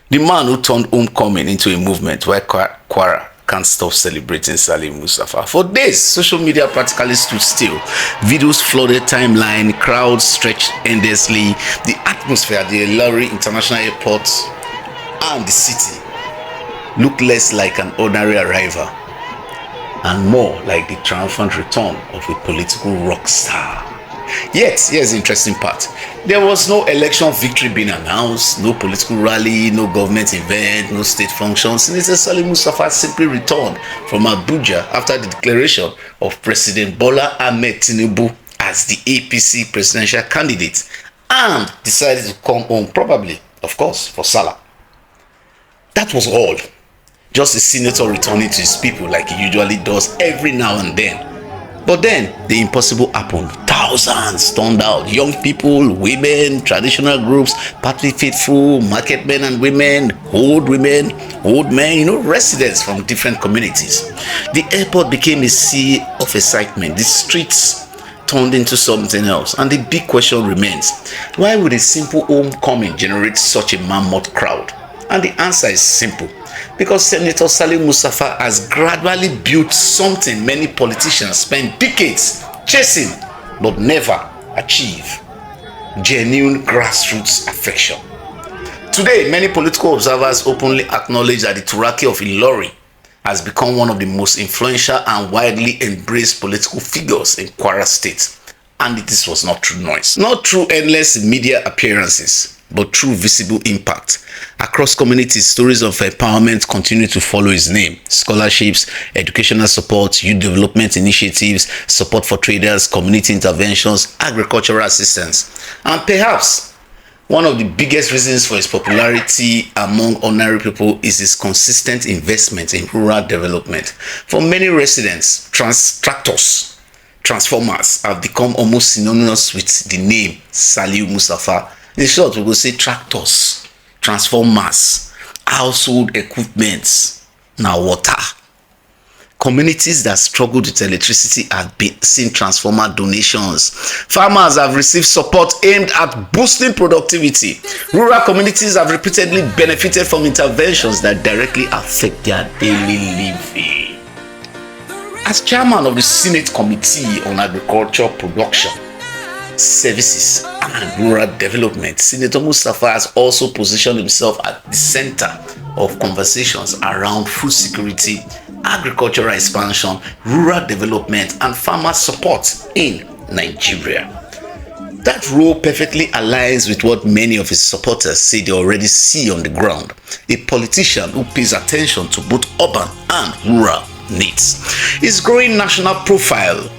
The man who turned homecoming into a movement where Kwara can't stop celebrating Saliu Mustapha. For days, social media practically stood still. Videos flooded timeline, crowds stretched endlessly. The atmosphere at the Ilori International Airport and the city looked less like an ordinary arrival and more like the triumphant return of a political rock star. Yet, here's the interesting part. There was no election victory being announced, no political rally, no government event, no state functions. Senator Saliu Mustapha simply returned from Abuja after the declaration of President Bola Ahmed Tinubu as the APC presidential candidate and decided to come home, probably, of course, for Salah. That was all. Just a senator returning to his people like he usually does every now and then. But then, the impossible happened. Thousands turned out. Young people, women, traditional groups, party faithful, market men and women, old men, residents from different communities. The airport became a sea of excitement. The streets turned into something else. And the big question remains, why would a simple homecoming generate such a mammoth crowd? And the answer is simple. Because Senator Saliu Mustapha has gradually built something many politicians spend decades chasing but never achieve: genuine grassroots affection. Today, many political observers openly acknowledge that the Turaki of Ilori has become one of the most influential and widely embraced political figures in Kwara State. And this was not through noise, not through endless media appearances, but through visible impact. Across communities, stories of empowerment continue to follow his name. Scholarships, educational support, youth development initiatives, support for traders, community interventions, agricultural assistance. And perhaps one of the biggest reasons for his popularity among ordinary people is his consistent investment in rural development. For many residents, tractors, transformers have become almost synonymous with the name Saliu Mustapha. In short, we will say tractors, transformers, household equipments, now water. Communities that struggled with electricity have seen transformer donations. Farmers have received support aimed at boosting productivity. Rural communities have repeatedly benefited from interventions that directly affect their daily living. As chairman of the Senate Committee on Agriculture Production, Services and Rural Development, Senator Mustapha has also positioned himself at the center of conversations around food security, agricultural expansion, rural development, and farmer support in Nigeria. That role perfectly aligns with what many of his supporters say they already see on the ground: a politician who pays attention to both urban and rural needs. His growing national profile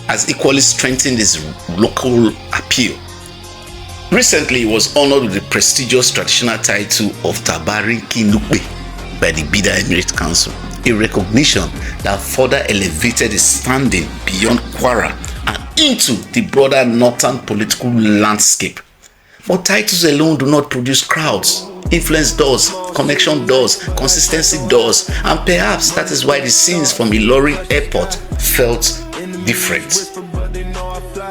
has equally strengthened his local appeal. Recently, he was honored with the prestigious traditional title of Tabarinki Nukbe by the Bida Emirate Council, a recognition that further elevated his standing beyond Kwara and into the broader northern political landscape. But titles alone do not produce crowds. Influence does, connection does, consistency does, and perhaps that is why the scenes from Ilori Airport felt different.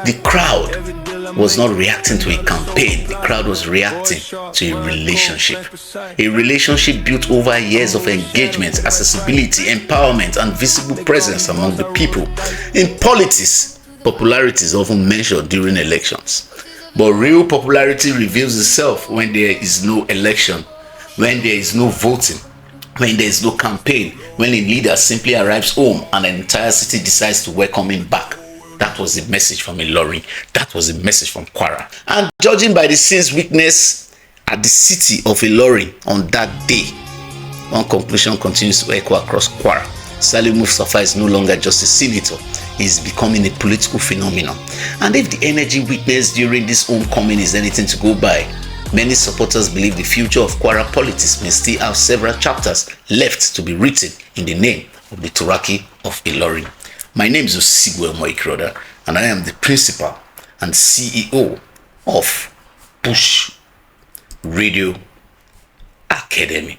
The crowd was not reacting to a campaign. The crowd was reacting to a relationship. A relationship built over years of engagement, accessibility, empowerment, and visible presence among the people. In politics, popularity is often measured during elections. But real popularity reveals itself when there is no election, when there is no voting, when there is no campaign, when a leader simply arrives home and an entire city decides to welcome him back. That was the message from Ilori. That was the message from Kwara. And judging by the scenes witnessed at the city of Ilori on that day, one conclusion continues to echo across Kwara: Saliu Mustapha is no longer just a senator. He is becoming a political phenomenon. And if the energy witnessed during this homecoming is anything to go by, many supporters believe the future of Kwara politics may still have several chapters left to be written in the name of the Turaki of Ilori. My name is Osigwe Moikroda, and I am the principal and CEO of Push Radio Academy.